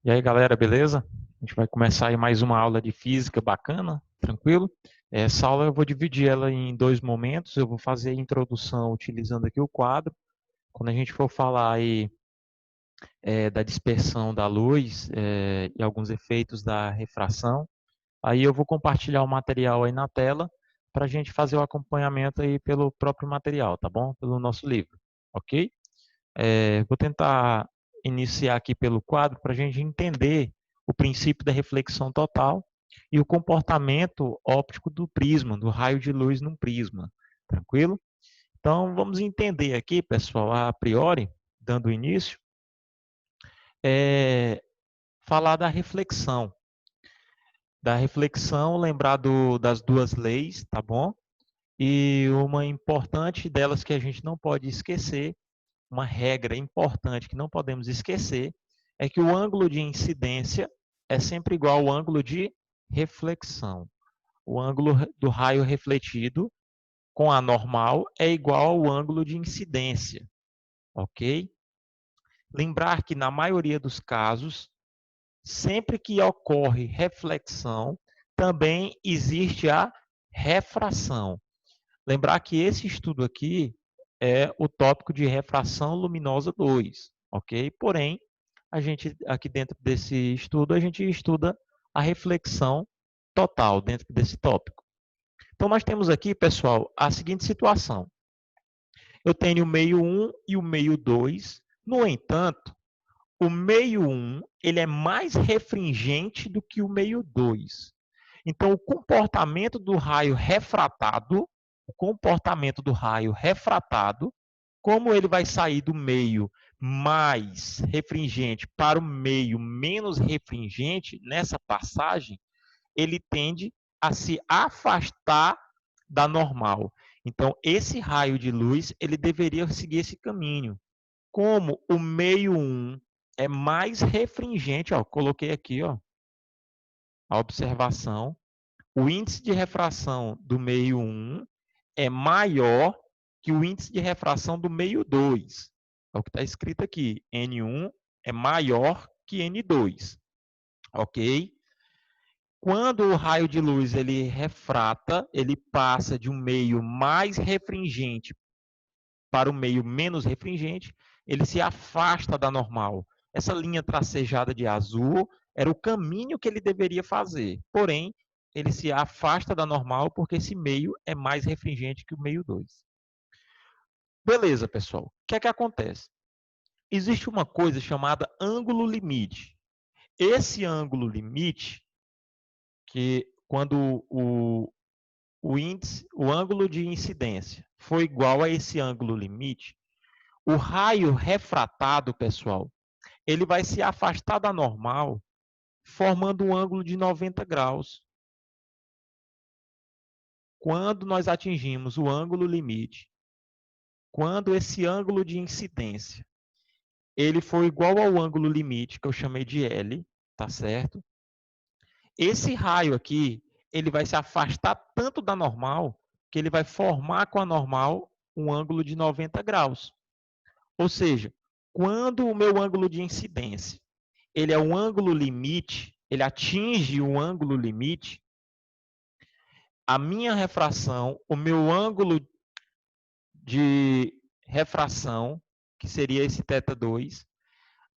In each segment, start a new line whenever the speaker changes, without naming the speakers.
E aí, galera, beleza? A gente vai começar aí mais uma aula de física bacana, tranquilo? Essa aula eu vou dividir ela em dois momentos. Eu vou fazer a introdução utilizando aqui o quadro. Quando a gente for falar aí da dispersão da luz e alguns efeitos da refração, aí eu vou compartilhar o material aí na tela para a gente fazer o acompanhamento aí pelo próprio material, tá bom? Pelo nosso livro, ok? Vou tentar iniciar aqui pelo quadro para a gente entender o princípio da reflexão total e o comportamento óptico do prisma, do raio de luz num prisma. Tranquilo? Então, vamos entender aqui, pessoal, a priori, dando início, falar da reflexão. Da reflexão, lembrar das duas leis, tá bom? E uma importante delas que a gente não pode esquecer, uma regra importante que não podemos esquecer é que o ângulo de incidência é sempre igual ao ângulo de reflexão. O ângulo do raio refletido com a normal é igual ao ângulo de incidência, ok? Lembrar que na maioria dos casos, sempre que ocorre reflexão, também existe a refração. Lembrar que esse estudo aqui é o tópico de refração luminosa 2, ok? Porém, a gente aqui dentro desse estudo, a gente estuda a reflexão total dentro desse tópico. Então, nós temos aqui, pessoal, a seguinte situação. Eu tenho o meio 1 e o meio 2. No entanto, o meio 1 ele é mais refringente do que o meio 2. Então, o comportamento do raio refratado, como ele vai sair do meio mais refringente para o meio menos refringente, nessa passagem, ele tende a se afastar da normal. Então, esse raio de luz, ele deveria seguir esse caminho. Como o meio 1 é mais refringente, ó, coloquei aqui, ó, a observação, o índice de refração do meio 1 é maior que o índice de refração do meio 2. É o que está escrito aqui. N1 é maior que N2. Ok? Quando o raio de luz ele refrata, ele passa de um meio mais refringente para o meio menos refringente, ele se afasta da normal. Essa linha tracejada de azul era o caminho que ele deveria fazer. Porém, ele se afasta da normal porque esse meio é mais refringente que o meio 2. Beleza, pessoal. O que é que acontece? Existe uma coisa chamada ângulo limite. Esse ângulo limite, que quando o índice, o ângulo de incidência foi igual a esse ângulo limite, o raio refratado, pessoal, ele vai se afastar da normal, formando um ângulo de 90 graus. Quando nós atingimos o ângulo limite, quando esse ângulo de incidência ele for igual ao ângulo limite, que eu chamei de L, tá certo? Esse raio aqui, ele vai se afastar tanto da normal, que ele vai formar com a normal um ângulo de 90 graus. Ou seja, quando o meu ângulo de incidência ele é um ângulo limite, ele atinge o ângulo limite, a minha refração, o meu ângulo de refração, que seria esse θ2,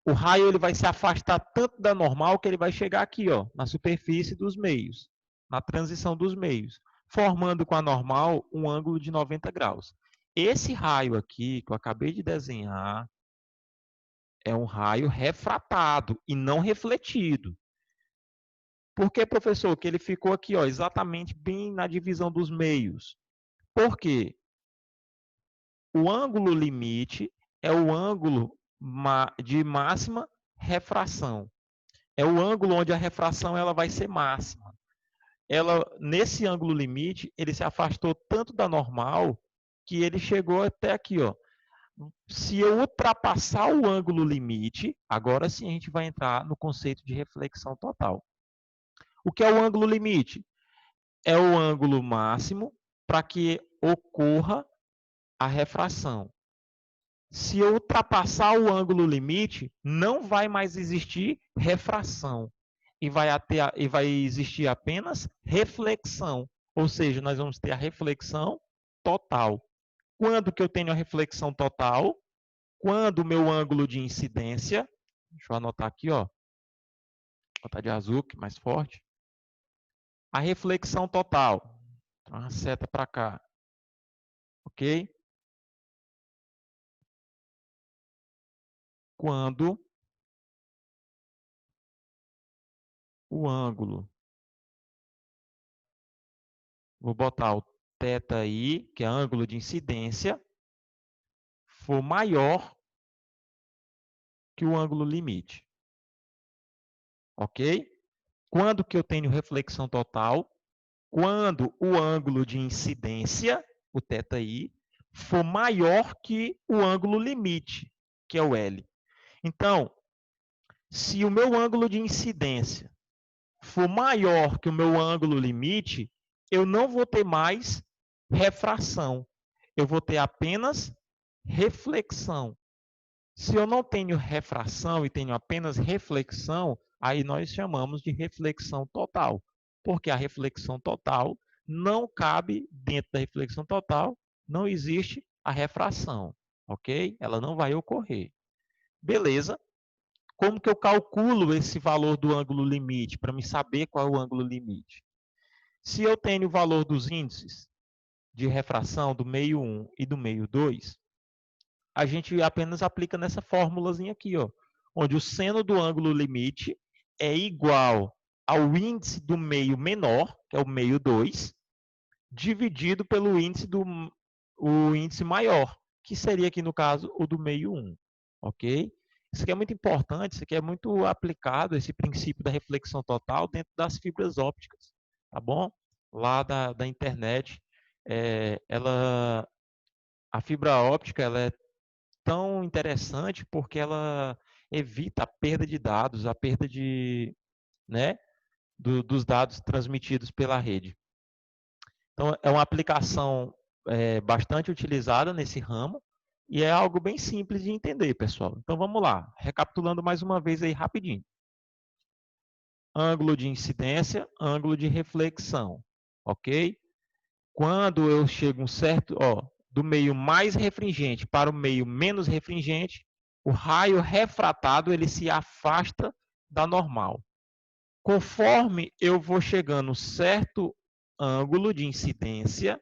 o raio ele vai se afastar tanto da normal que ele vai chegar aqui, ó, na superfície dos meios, na transição dos meios, formando com a normal um ângulo de 90 graus. Esse raio aqui, que eu acabei de desenhar, é um raio refratado e não refletido. Por que, professor? Que ele ficou aqui, ó, exatamente bem na divisão dos meios. Por quê? O ângulo limite é o ângulo de máxima refração. É o ângulo onde a refração ela vai ser máxima. Nesse ângulo limite, ele se afastou tanto da normal que ele chegou até aqui, ó. Se eu ultrapassar o ângulo limite, agora sim a gente vai entrar no conceito de reflexão total. O que é o ângulo limite? É o ângulo máximo para que ocorra a refração. Se eu ultrapassar o ângulo limite, não vai mais existir refração e vai existir apenas reflexão. Ou seja, nós vamos ter a reflexão total. Quando que eu tenho a reflexão total? Quando o meu ângulo de incidência, deixa eu anotar aqui, ó, vou botar de azul, que é mais forte. A reflexão total. Então, uma seta para cá. Ok? Quando o ângulo, vou botar o θi, que é ângulo de incidência, for maior que o ângulo limite. Ok? Quando que eu tenho reflexão total? Quando o ângulo de incidência, o θi, for maior que o ângulo limite, que é o L. Então, se o meu ângulo de incidência for maior que o meu ângulo limite, eu não vou ter mais refração. Eu vou ter apenas reflexão. Se eu não tenho refração e tenho apenas reflexão, aí nós chamamos de reflexão total, porque a reflexão total não cabe dentro da reflexão total, não existe a refração, ok? Ela não vai ocorrer. Beleza? Como que eu calculo esse valor do ângulo limite, para me saber qual é o ângulo limite? Se eu tenho o valor dos índices de refração do meio 1 e do meio 2, a gente apenas aplica nessa fórmulazinha aqui, ó, onde o seno do ângulo limite é igual ao índice do meio menor, que é o meio 2, dividido pelo o índice maior, que seria aqui no caso o do meio 1, ok? Isso aqui é muito importante, isso aqui é muito aplicado, esse princípio da reflexão total dentro das fibras ópticas, tá bom? Lá da internet, a fibra óptica ela é tão interessante porque ela evita a perda de dados, a perda né, dos dados transmitidos pela rede. Então, é uma aplicação bastante utilizada nesse ramo e é algo bem simples de entender, pessoal. Então, vamos lá. Recapitulando mais uma vez aí rapidinho. Ângulo de incidência, ângulo de reflexão, ok? Quando eu chego do meio mais refringente para o meio menos refringente, o raio refratado ele se afasta da normal. Conforme eu vou chegando certo ângulo de incidência,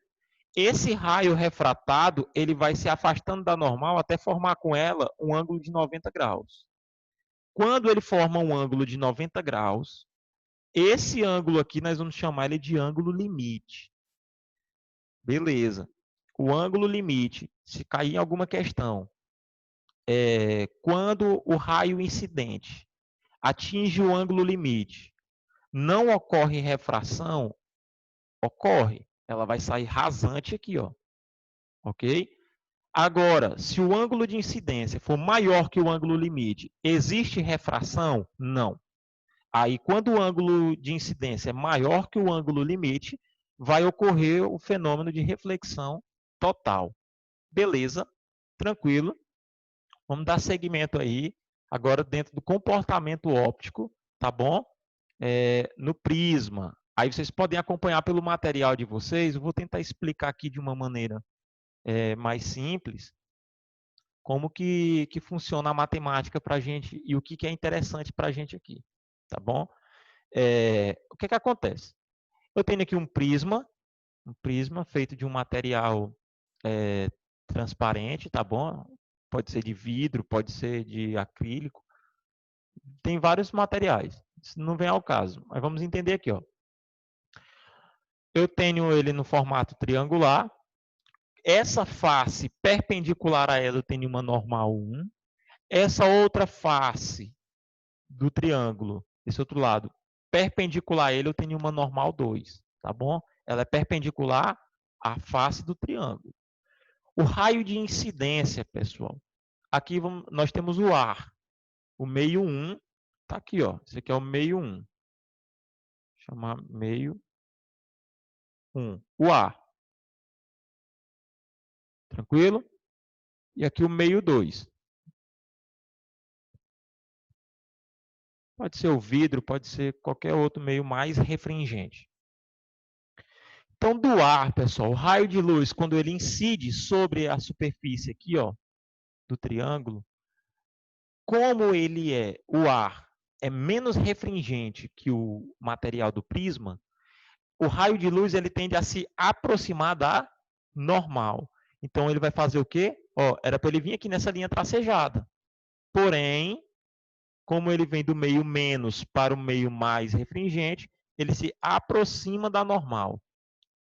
esse raio refratado ele vai se afastando da normal até formar com ela um ângulo de 90 graus. Quando ele forma um ângulo de 90 graus, esse ângulo aqui nós vamos chamar ele de ângulo limite. Beleza. O ângulo limite, se cair em alguma questão, quando o raio incidente atinge o ângulo limite, não ocorre refração, ocorre. Ela vai sair rasante aqui, ó. Ok? Agora, se o ângulo de incidência for maior que o ângulo limite, existe refração? Não. Aí, quando o ângulo de incidência é maior que o ângulo limite, vai ocorrer o fenômeno de reflexão total. Beleza, tranquilo. Vamos dar seguimento aí, agora dentro do comportamento óptico, tá bom? No prisma. Aí vocês podem acompanhar pelo material de vocês, eu vou tentar explicar aqui de uma maneira mais simples, como que funciona a matemática para a gente e o que é interessante para a gente aqui, tá bom? O que acontece? Eu tenho aqui um prisma feito de um material transparente, tá bom? Pode ser de vidro, pode ser de acrílico. Tem vários materiais. Isso não vem ao caso, mas vamos entender aqui, ó. Eu tenho ele no formato triangular. Essa face perpendicular a ela eu tenho uma normal 1. Essa outra face do triângulo, esse outro lado, perpendicular a ele eu tenho uma normal 2, tá bom? Ela é perpendicular à face do triângulo. O raio de incidência, pessoal. Aqui nós temos o ar. O meio 1 está aqui, ó. Esse aqui é o meio 1. Vou chamar meio 1. O ar. Tranquilo? E aqui o meio 2. Pode ser o vidro, pode ser qualquer outro meio mais refringente. Então, do ar, pessoal, o raio de luz, quando ele incide sobre a superfície aqui, ó, do triângulo, como o ar é menos refringente que o material do prisma, o raio de luz ele tende a se aproximar da normal. Então, ele vai fazer o quê? Ó, era para ele vir aqui nessa linha tracejada. Porém, como ele vem do meio menos para o meio mais refringente, ele se aproxima da normal.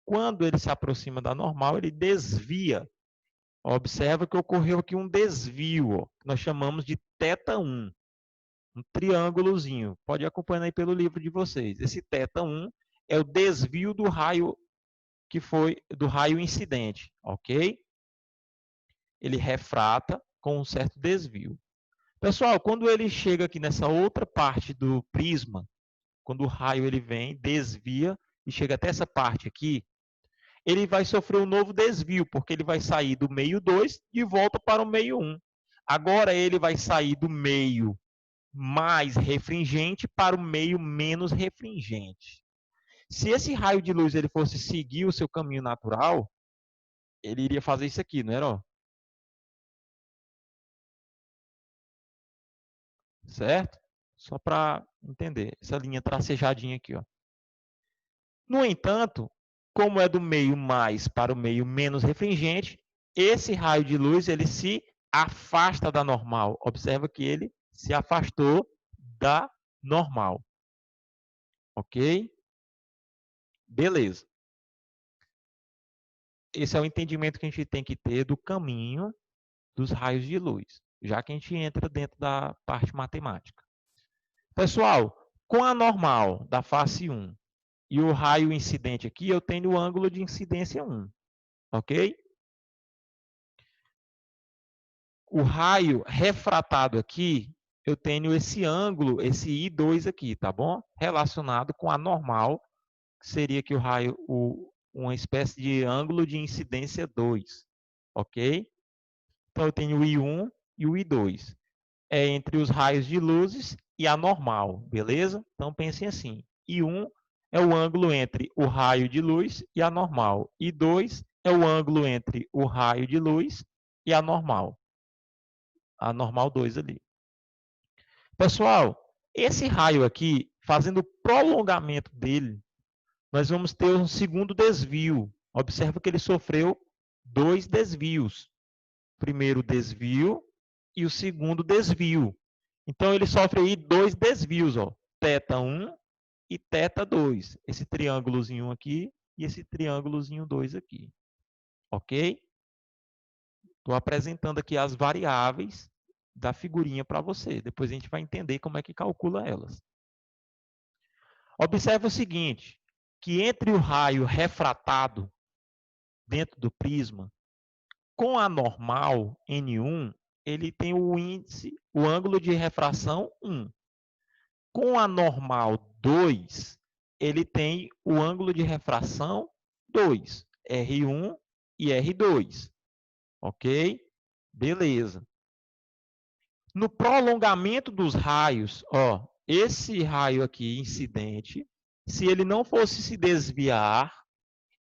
Quando ele se aproxima da normal, ele desvia. Observa que ocorreu aqui um desvio, ó, que nós chamamos de θ1, um triângulozinho. Pode ir acompanhando aí pelo livro de vocês. Esse θ1 é o desvio do raio que foi do raio incidente, ok? Ele refrata com um certo desvio. Pessoal, quando ele chega aqui nessa outra parte do prisma, quando o raio ele vem, desvia e chega até essa parte aqui, ele vai sofrer um novo desvio, porque ele vai sair do meio 2 de volta para o meio 1. Agora ele vai sair do meio mais refringente para o meio menos refringente. Se esse raio de luz ele fosse seguir o seu caminho natural, ele iria fazer isso aqui, não era? Ó? Certo? Só para entender, essa linha tracejadinha aqui. Ó. No entanto, como é do meio mais para o meio menos refringente, esse raio de luz ele se afasta da normal. Observa que ele se afastou da normal. Ok? Beleza. Esse é o entendimento que a gente tem que ter do caminho dos raios de luz, já que a gente entra dentro da parte matemática. Pessoal, com a normal da face 1 e o raio incidente aqui, eu tenho o ângulo de incidência 1. Ok? O raio refratado aqui, eu tenho esse ângulo, esse I2 aqui, tá bom? Relacionado com a normal, que seria que o raio, uma espécie de ângulo de incidência 2, ok? Então, eu tenho o I1 e o I2. É entre os raios de luzes e a normal, beleza? Então, pensem assim, I1 é o ângulo entre o raio de luz e a normal. I2 é o ângulo entre o raio de luz e a normal. A normal 2 ali. Pessoal, esse raio aqui, fazendo o prolongamento dele, nós vamos ter um segundo desvio. Observa que ele sofreu 2 desvios. O primeiro desvio e o segundo desvio. Então, ele sofre aí 2 desvios, ó, θ1 e θ2. Esse triângulozinho aqui e esse triângulozinho 2 aqui. Ok? Estou apresentando aqui as variáveis da figurinha para você. Depois a gente vai entender como é que calcula elas. Observe o seguinte, que entre o raio refratado dentro do prisma, com a normal N1, ele tem o índice, o ângulo de refração 1. Com a normal 2, ele tem o ângulo de refração 2, R1 e R2. Ok? Beleza. No prolongamento dos raios, ó, esse raio aqui incidente, se ele não fosse se desviar,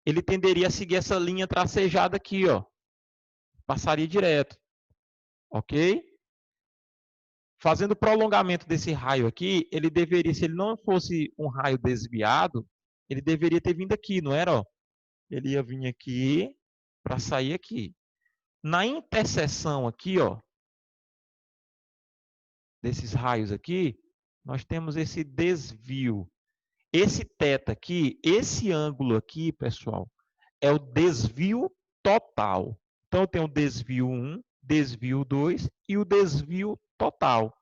ele tenderia a seguir essa linha tracejada aqui, ó. Passaria direto. Ok? Fazendo o prolongamento desse raio aqui, ele deveria, se ele não fosse um raio desviado, ele deveria ter vindo aqui, não era? Ó? Ele ia vir aqui para sair aqui. Na interseção aqui, ó, desses raios aqui, nós temos esse desvio. Esse θ aqui, esse ângulo aqui, pessoal, é o desvio total. Então, eu tenho o desvio 1, desvio 2 e o desvio total.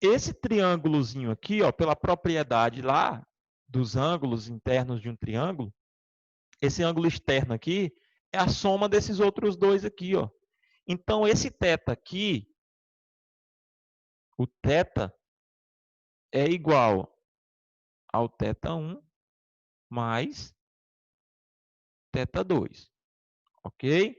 Esse triângulozinho aqui, ó, pela propriedade lá dos ângulos internos de um triângulo, esse ângulo externo aqui é a soma desses outros dois aqui, ó. Então, esse θ aqui, o θ, é igual ao θ1 mais θ2, ok?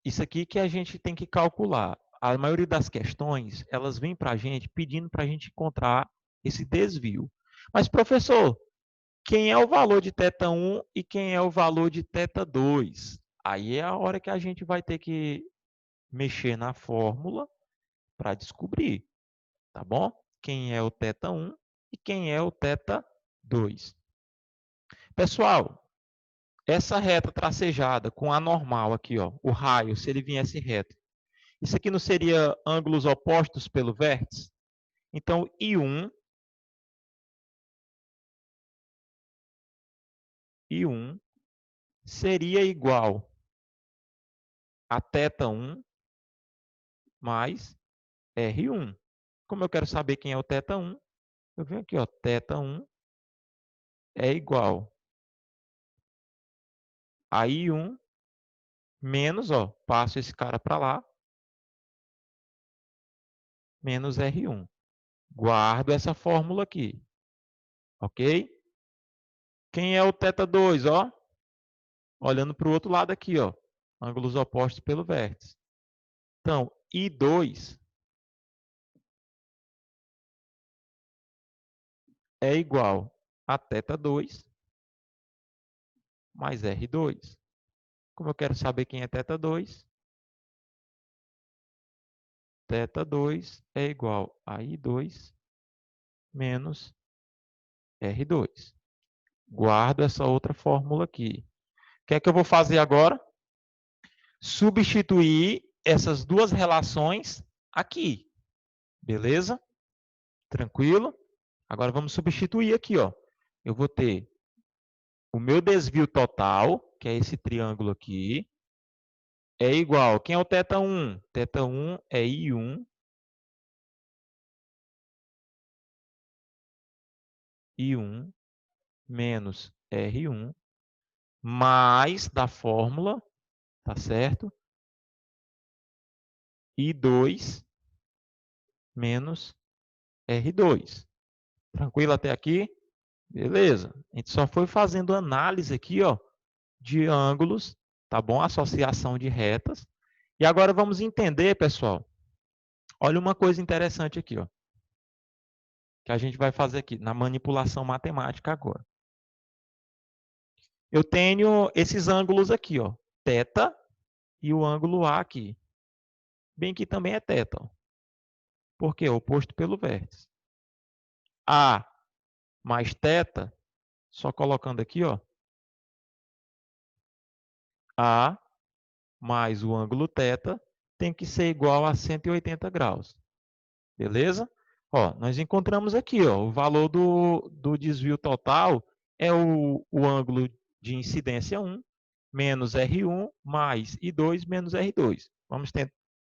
isso aqui que a gente tem que calcular. A maioria das questões, elas vêm para a gente pedindo para a gente encontrar esse desvio. Mas, professor, quem é o valor de θ1 e quem é o valor de θ2? Aí é a hora que a gente vai ter que mexer na fórmula para descobrir, tá bom? Quem é o θ1 e quem é o θ2. Pessoal, essa reta tracejada com a normal aqui, ó, o raio, se ele viesse reto, isso aqui não seria ângulos opostos pelo vértice? Então, I1 seria igual a θ1 mais R1. Como eu quero saber quem é o θ1, eu venho aqui, ó, θ1 é igual a I1 menos, ó, passo esse cara para lá, menos R1. Guardo essa fórmula aqui, ok? Quem é o θ2, ó? Olhando para o outro lado aqui, ó, ângulos opostos pelo vértice. Então, I2 é igual a θ2 mais R2. Como eu quero saber quem é θ2, θ2 é igual a I2 menos R2. Guardo essa outra fórmula aqui. O que é que eu vou fazer agora? Substituir essas duas relações aqui. Beleza? Tranquilo? Agora vamos substituir aqui, ó. Eu vou ter o meu desvio total, que é esse triângulo aqui, é igual. Quem é o θ1? θ1 é I1 menos R1 mais da fórmula, tá certo? I2 menos R2. Tranquilo até aqui? Beleza. A gente só foi fazendo análise aqui, ó, de ângulos, tá bom? Associação de retas. E agora vamos entender, pessoal. Olha uma coisa interessante aqui, ó, que a gente vai fazer aqui na manipulação matemática agora. Eu tenho esses ângulos aqui, ó, θ e o ângulo A aqui. Bem que também é θ, ó. Por quê? Oposto pelo vértice. A mais θ, só colocando aqui, ó, A mais o ângulo θ tem que ser igual a 180 graus. Beleza? Ó, nós encontramos aqui, ó, o valor do desvio total é o ângulo de incidência 1 menos R1 mais I2 menos R2.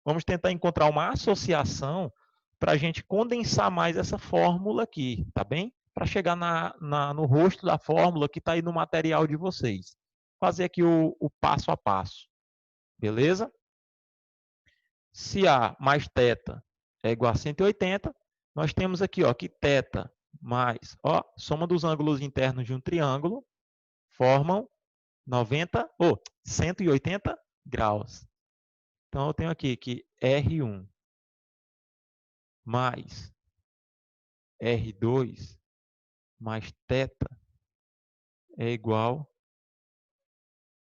Vamos tentar encontrar uma associação para a gente condensar mais essa fórmula aqui, tá bem? Para chegar no rosto da fórmula que está aí no material de vocês. Fazer aqui o passo a passo. Beleza? Se A mais θ é igual a 180, nós temos aqui, ó, que θ mais, ó, soma dos ângulos internos de um triângulo formam 180 graus. Então, eu tenho aqui que R1 mais R2 mais θ é igual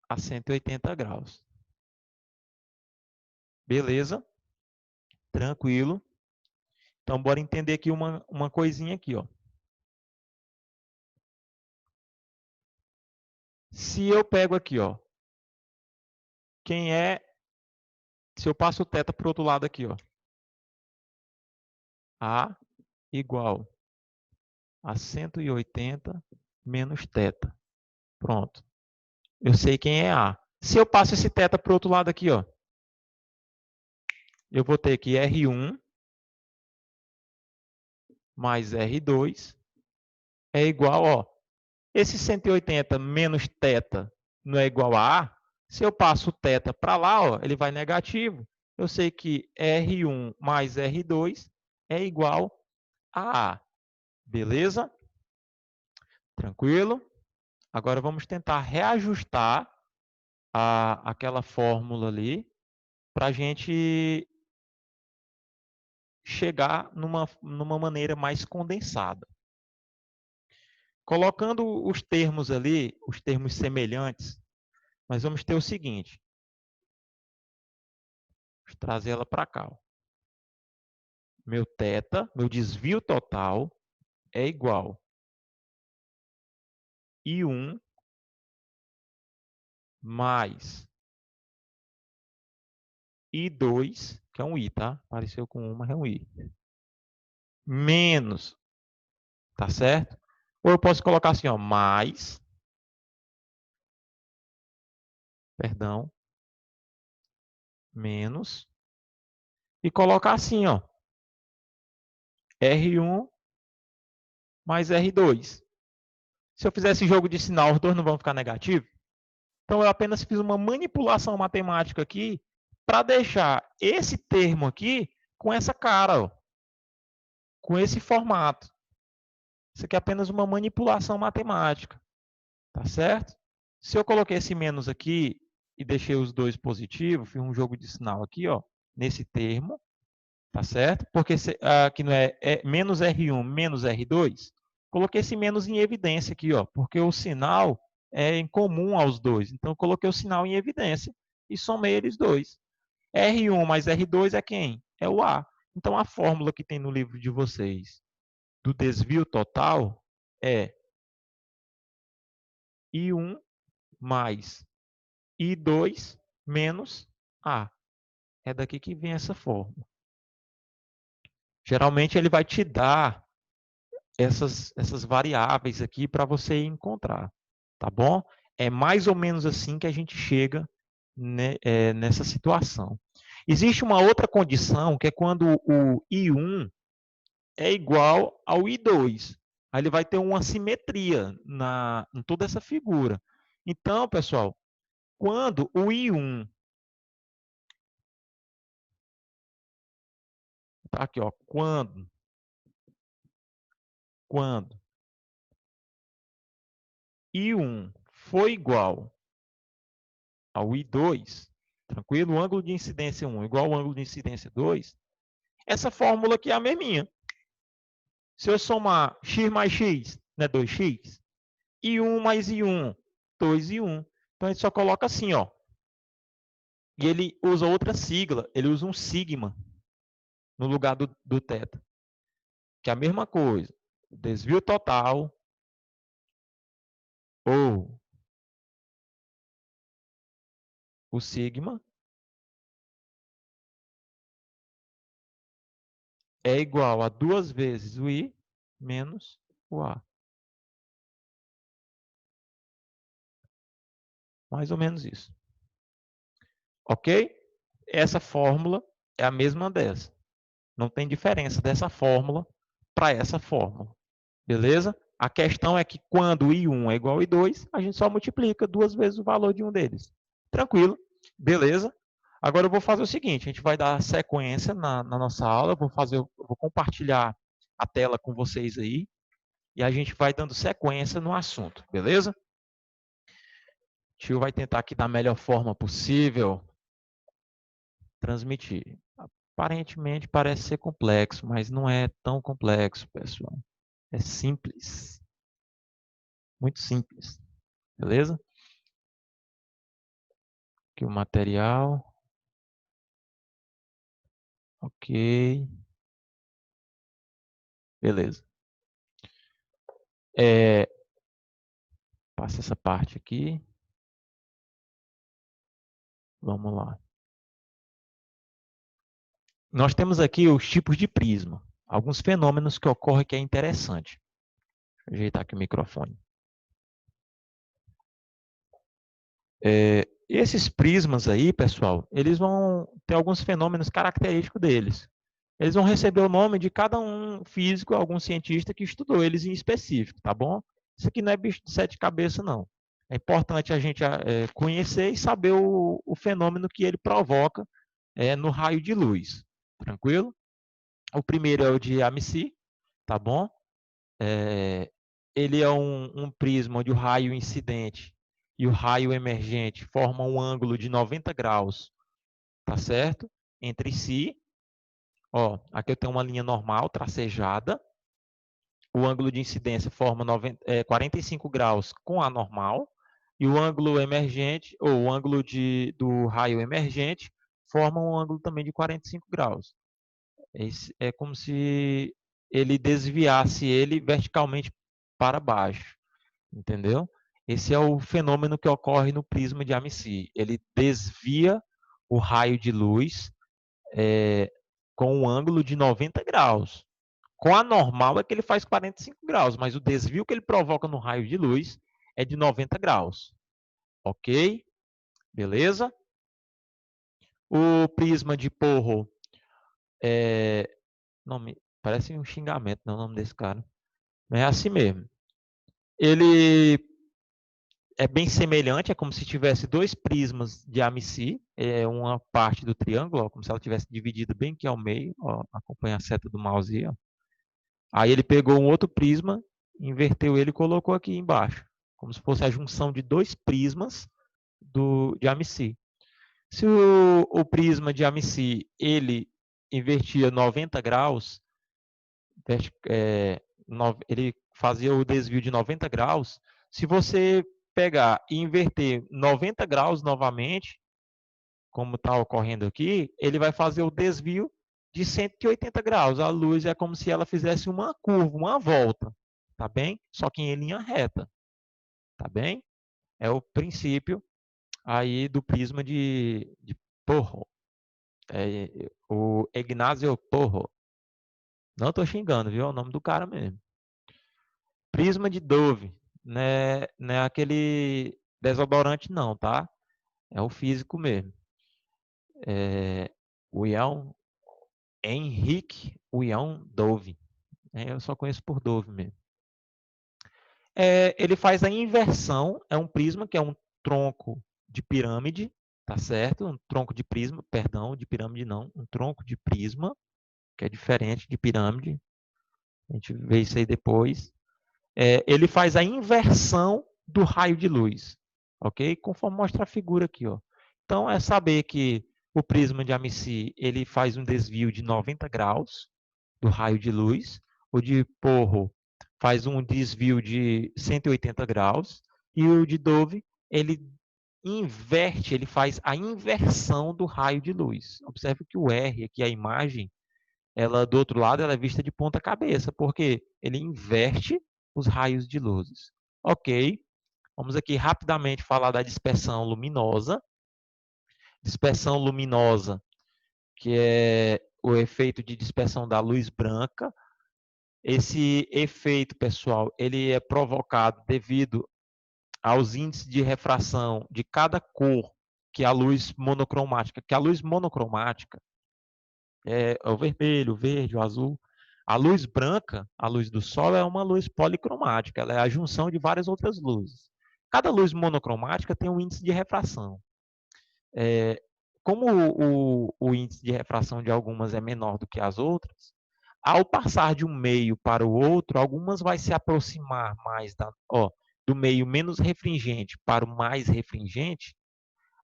a 180 graus. Beleza? Tranquilo. Então, bora entender aqui uma coisinha aqui, ó. Se eu pego aqui, ó, se eu passo o θ para o outro lado aqui, ó, A igual a 180 menos θ. Pronto. Eu sei quem é A. Se eu passo esse θ para o outro lado aqui, ó, eu vou ter que R1 mais R2 é igual, ó, esse 180 menos θ não é igual a A. Se eu passo o θ para lá, ó, ele vai negativo. Eu sei que R1 mais R2 é igual a A. Beleza? Tranquilo? Agora vamos tentar reajustar aquela fórmula ali para a gente chegar numa maneira mais condensada. Colocando os termos ali, os termos semelhantes, nós vamos ter o seguinte. Vou trazer ela para cá. Ó. Meu θ, meu desvio total, é igual a I1 mais I2, que é um I, tá? Apareceu com 1, mas é um I. Menos, tá certo? Ou eu posso colocar assim, ó, mais, perdão, menos, e colocar assim, ó, R1 mais R2. Se eu fizer esse jogo de sinal, os dois não vão ficar negativos? Então, eu apenas fiz uma manipulação matemática aqui para deixar esse termo aqui com essa cara, ó, com esse formato. Isso aqui é apenas uma manipulação matemática, tá certo? Se eu coloquei esse menos aqui e deixei os dois positivos, fiz um jogo de sinal aqui, ó, nesse termo, tá certo? Porque aqui não é menos R1 menos R2, coloquei esse menos em evidência aqui, ó, porque o sinal é em comum aos dois. Então, eu coloquei o sinal em evidência e somei eles dois. R1 mais R2 é quem? É o A. Então, a fórmula que tem no livro de vocês do desvio total é I1 mais I2 menos A. É daqui que vem essa fórmula. Geralmente, ele vai te dar essas variáveis aqui para você encontrar, tá bom? É mais ou menos assim que a gente chega nessa situação. Existe uma outra condição, que é quando o I1 é igual ao I2. Aí ele vai ter uma simetria em toda essa figura. Então, pessoal, quando o I1... Tá aqui, ó. Quando I1 for igual ao I2, tranquilo? O ângulo de incidência 1 igual ao ângulo de incidência 2, essa fórmula aqui é a mesminha. Se eu somar x mais x, né, 2x, I1 mais I1, 2I1. Então, a gente só coloca assim, ó. E ele usa outra sigla, ele usa um sigma no lugar do θ. Que é a mesma coisa. O desvio total ou o sigma é igual a 2 vezes o I menos o A. Mais ou menos isso. Ok? Essa fórmula é a mesma dessa. Não tem diferença dessa fórmula para essa fórmula. Beleza? A questão é que quando I1 é igual a I2, a gente só multiplica 2 vezes o valor de um deles. Tranquilo? Beleza? Agora eu vou fazer o seguinte, a gente vai dar sequência na nossa aula, eu vou compartilhar a tela com vocês aí, e a gente vai dando sequência no assunto, beleza? O tio vai tentar aqui da melhor forma possível transmitir. Aparentemente parece ser complexo, mas não é tão complexo, pessoal. É simples. Muito simples. Beleza? Aqui o material. Ok. Beleza. Passa essa parte aqui. Vamos lá. Nós temos aqui os tipos de prisma. Alguns fenômenos que ocorrem que é interessante. Deixa eu ajeitar aqui o microfone. Esses prismas aí, pessoal, eles vão ter alguns fenômenos característicos deles. Eles vão receber o nome de cada um físico, algum cientista que estudou eles em específico, tá bom? Isso aqui não é bicho de sete cabeças, não. É importante a gente conhecer e saber o fenômeno que ele provoca no raio de luz. Tranquilo? O primeiro é o de Amici, tá bom? Ele é um prisma onde o raio incidente e o raio emergente formam um ângulo de 90 graus tá certo? Entre si. Ó, aqui eu tenho uma linha normal, tracejada. O ângulo de incidência forma 45 graus com a normal. E o ângulo emergente, ou o ângulo do raio emergente, forma um ângulo também de 45 graus. É como se ele desviasse ele verticalmente para baixo, entendeu? Esse é o fenômeno que ocorre no prisma de Amici. Ele desvia o raio de luz com um ângulo de 90 graus. Com a normal é que ele faz 45 graus, mas o desvio que ele provoca no raio de luz é de 90 graus. Ok? Beleza? O prisma de Porro nome, parece um xingamento, não, o nome desse cara. Mas é assim mesmo. Ele é bem semelhante, é como se tivesse dois prismas de Amici, uma parte do triângulo, ó, como se ela tivesse dividido bem aqui ao meio, ó, acompanha a seta do mouse aí, ó. Aí ele pegou um outro prisma, inverteu ele e colocou aqui embaixo, como se fosse a junção de dois prismas de Amici. Se o prisma de Amici ele invertia 90 graus, ele fazia o desvio de 90 graus. Se você pegar e inverter 90 graus novamente, como está ocorrendo aqui, ele vai fazer o desvio de 180 graus. A luz é como se ela fizesse uma curva, uma volta, tá bem? Só que em linha reta, tá bem? É o princípio aí do prisma de Porro. O Ignazio Porro. Não estou xingando, viu? É o nome do cara mesmo. Prisma de Dove. Não é aquele desodorante não, tá? É o físico mesmo. William Henrique William Dove. Eu só conheço por Dove mesmo. Ele faz a inversão, é um prisma que é um tronco de pirâmide, tá certo? Um tronco de prisma, perdão, de pirâmide não, um tronco de prisma, que é diferente de pirâmide. A gente vê isso aí depois. Ele faz a inversão do raio de luz, ok? Conforme mostra a figura aqui, ó. Então, é saber que o prisma de Amici, ele faz um desvio de 90 graus do raio de luz. O de Porro faz um desvio de 180 graus. E o de Dove, ele inverte, ele faz a inversão do raio de luz. Observe que o R, aqui a imagem, ela do outro lado, ela é vista de ponta cabeça, porque ele inverte os raios de luzes. Ok, vamos aqui rapidamente falar da dispersão luminosa. Dispersão luminosa, que é o efeito de dispersão da luz branca. Esse efeito, pessoal, ele é provocado devido aos índices de refração de cada cor que a luz monocromática, é o vermelho, o verde, o azul. A luz branca, a luz do sol, é uma luz policromática, ela é a junção de várias outras luzes. Cada luz monocromática tem um índice de refração. Como o índice de refração de algumas é menor do que as outras, ao passar de um meio para o outro, algumas vai se aproximar mais do meio menos refringente para o mais refringente,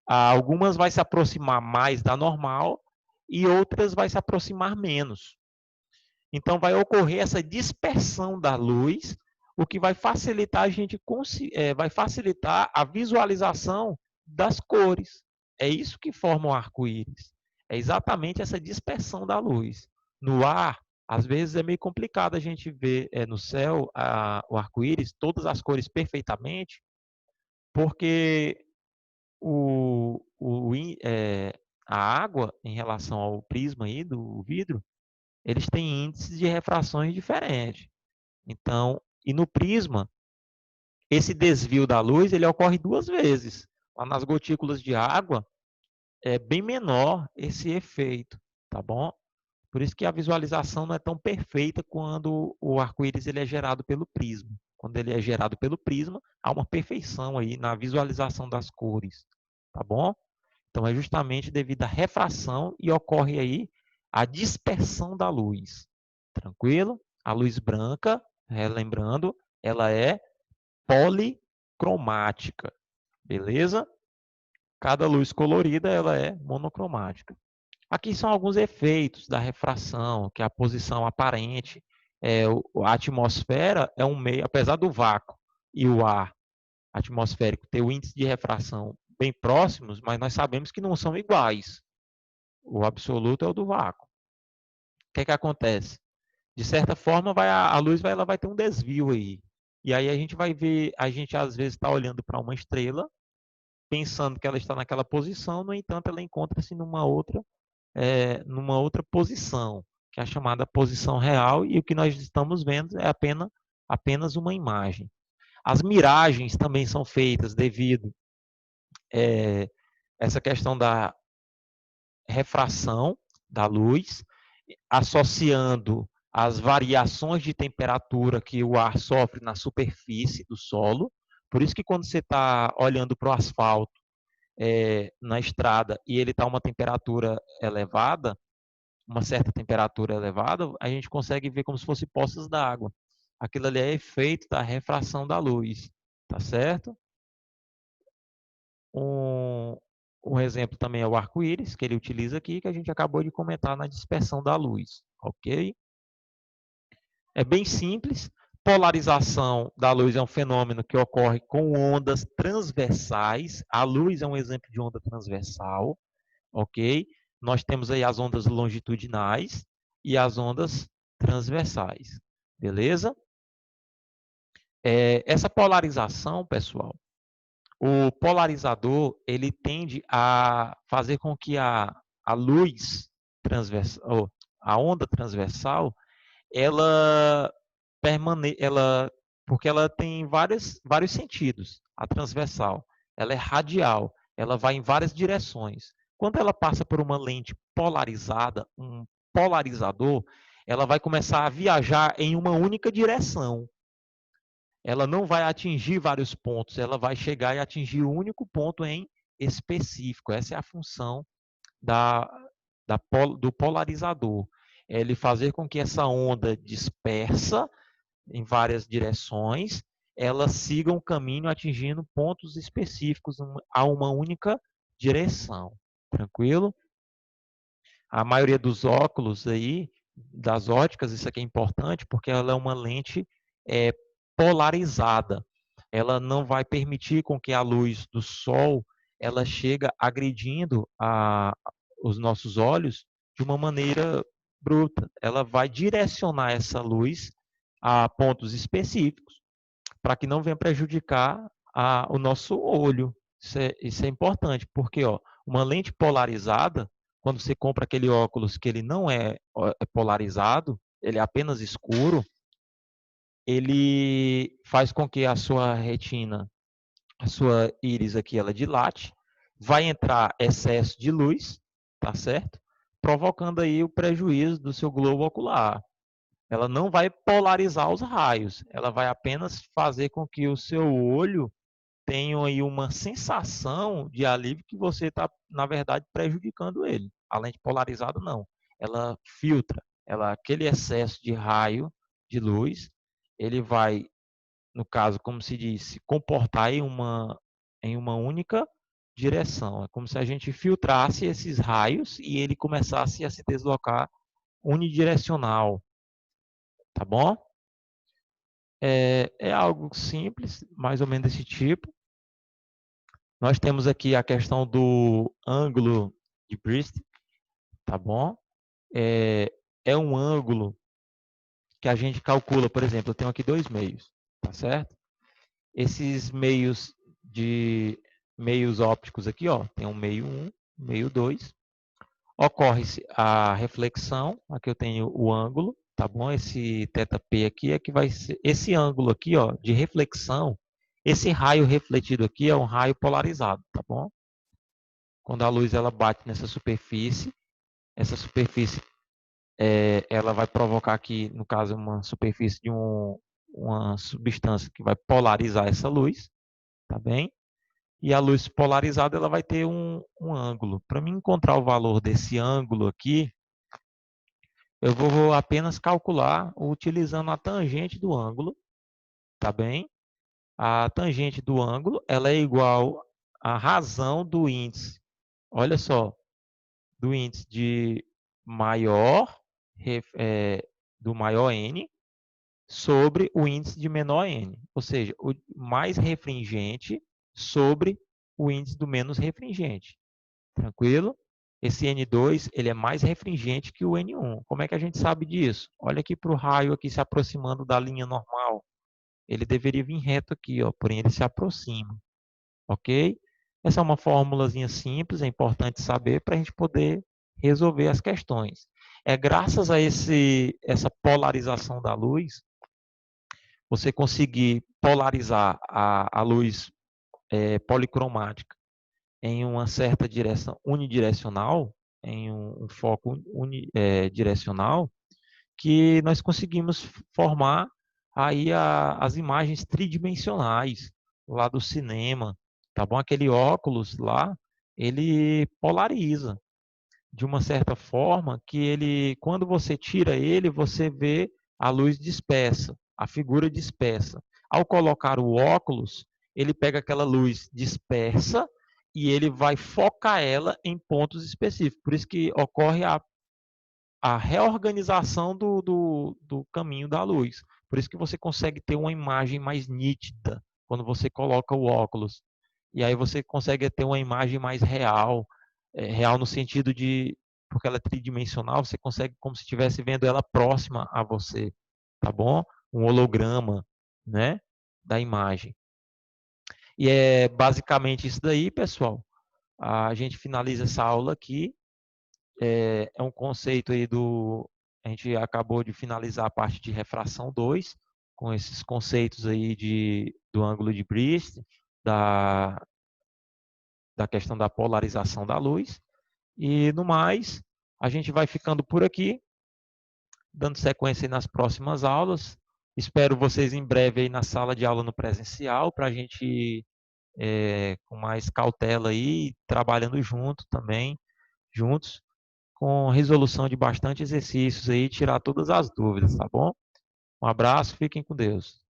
algumas vai se aproximar mais da normal e outras vai se aproximar menos. Então, vai ocorrer essa dispersão da luz, o que vai facilitar vai facilitar a visualização das cores. É isso que forma o arco-íris. É exatamente essa dispersão da luz. No ar, às vezes é meio complicado a gente ver no céu o arco-íris, todas as cores perfeitamente, porque a água, em relação ao prisma aí do vidro, eles têm índices de refrações diferentes. Então, e no prisma, esse desvio da luz ele ocorre duas vezes. Lá nas gotículas de água, é bem menor esse efeito, tá bom? Por isso que a visualização não é tão perfeita quando o arco-íris ele é gerado pelo prisma. Quando ele é gerado pelo prisma, há uma perfeição aí na visualização das cores, tá bom? Então, é justamente devido à refração e ocorre aí a dispersão da luz. Tranquilo? A luz branca, lembrando, ela é policromática. Beleza? Cada luz colorida ela é monocromática. Aqui são alguns efeitos da refração, que é a posição aparente. A atmosfera é um meio, apesar do vácuo e o ar atmosférico ter o índice de refração bem próximos, mas nós sabemos que não são iguais. O absoluto é o do vácuo. O que acontece? De certa forma, a luz ela vai ter um desvio aí. E aí a gente vai ver, a gente às vezes está olhando para uma estrela, pensando que ela está naquela posição, no entanto, ela encontra-se numa outra posição, que é a chamada posição real, e o que nós estamos vendo é apenas uma imagem. As miragens também são feitas devido a essa questão da refração da luz, associando as variações de temperatura que o ar sofre na superfície do solo. Por isso que quando você está olhando para o asfalto na estrada e ele está a uma temperatura elevada, uma certa temperatura elevada, a gente consegue ver como se fosse poças d'água. Aquilo ali é efeito da refração da luz, tá certo? Um exemplo também é o arco-íris, que ele utiliza aqui, que a gente acabou de comentar na dispersão da luz, ok? É bem simples. Polarização da luz é um fenômeno que ocorre com ondas transversais. A luz é um exemplo de onda transversal, ok? Nós temos aí as ondas longitudinais e as ondas transversais, beleza? Essa polarização, pessoal, o polarizador ele tende a fazer com que a luz transversal, a onda transversal, ela porque ela tem vários sentidos. A transversal, ela é radial, ela vai em várias direções. Quando ela passa por uma lente polarizada, um polarizador, ela vai começar a viajar em uma única direção. Ela não vai atingir vários pontos, ela vai chegar e atingir o único ponto em específico. Essa é a função do polarizador. É ele fazer com que essa onda dispersa em várias direções, ela siga um caminho atingindo pontos específicos a uma única direção. Tranquilo? A maioria dos óculos aí, das óticas, isso aqui é importante porque ela é uma lente polarizada. Ela não vai permitir com que a luz do sol ela chega agredindo os nossos olhos de uma maneira bruta. Ela vai direcionar essa luz a pontos específicos para que não venha prejudicar o nosso olho. Isso é importante, porque uma lente polarizada, quando você compra aquele óculos que ele não é polarizado, ele é apenas escuro, ele faz com que a sua retina, a sua íris aqui, ela dilate, vai entrar excesso de luz, tá certo? Provocando aí o prejuízo do seu globo ocular. Ela não vai polarizar os raios, ela vai apenas fazer com que o seu olho tenha aí uma sensação de alívio que você está, na verdade, prejudicando ele. Além de polarizado, não. Ela filtra, aquele excesso de raio, de luz, ele vai, no caso, como se disse, comportar em uma única direção. É como se a gente filtrasse esses raios e ele começasse a se deslocar unidirecional, tá bom? É algo simples, mais ou menos desse tipo. Nós temos aqui a questão do ângulo de Brist, tá bom? É um ângulo que a gente calcula, por exemplo, eu tenho aqui dois meios, tá certo? Esses meios ópticos aqui, tem um meio 1, meio 2. Ocorre-se a reflexão, aqui eu tenho o ângulo, tá bom? Esse θp aqui é que vai ser, esse ângulo aqui, de reflexão, esse raio refletido aqui é um raio polarizado, tá bom? Quando a luz ela bate nessa superfície, essa superfície ela vai provocar aqui, no caso, uma superfície de uma substância que vai polarizar essa luz, tá bem? E a luz polarizada ela vai ter um ângulo. Para mim encontrar o valor desse ângulo aqui, eu vou apenas calcular utilizando a tangente do ângulo, tá bem? A tangente do ângulo ela é igual a razão do índice, olha só, do índice de maior, do maior N sobre o índice de menor N. Ou seja, o mais refringente sobre o índice do menos refringente. Tranquilo? Esse N2 ele é mais refringente que o N1. Como é que a gente sabe disso? Olha aqui para o raio aqui se aproximando da linha normal. Ele deveria vir reto aqui, ó, porém ele se aproxima. Ok? Essa é uma formulazinha simples, é importante saber para a gente poder resolver as questões. É graças a essa polarização da luz, você conseguir polarizar a luz policromática em uma certa direção unidirecional, em um foco unidirecional, que nós conseguimos formar aí as imagens tridimensionais lá do cinema, tá bom? Aquele óculos lá, ele polariza de uma certa forma que ele, quando você tira ele, você vê a luz dispersa, a figura dispersa. Ao colocar o óculos, ele pega aquela luz dispersa e ele vai focar ela em pontos específicos. Por isso que ocorre a reorganização do caminho da luz. Por isso que você consegue ter uma imagem mais nítida quando você coloca o óculos. E aí você consegue ter uma imagem mais real, real no sentido de, porque ela é tridimensional, você consegue como se estivesse vendo ela próxima a você, tá bom? Um holograma, né, da imagem. E é basicamente isso daí, pessoal. A gente finaliza essa aula aqui. É um conceito aí do... A gente acabou de finalizar a parte de refração 2, com esses conceitos aí do ângulo de Brist, da questão da polarização da luz. E, no mais, a gente vai ficando por aqui, dando sequência nas próximas aulas. Espero vocês em breve aí na sala de aula no presencial, para a gente, com mais cautela aí, trabalhando junto também, juntos, com resolução de bastante exercícios aí, tirar todas as dúvidas, tá bom? Um abraço, fiquem com Deus.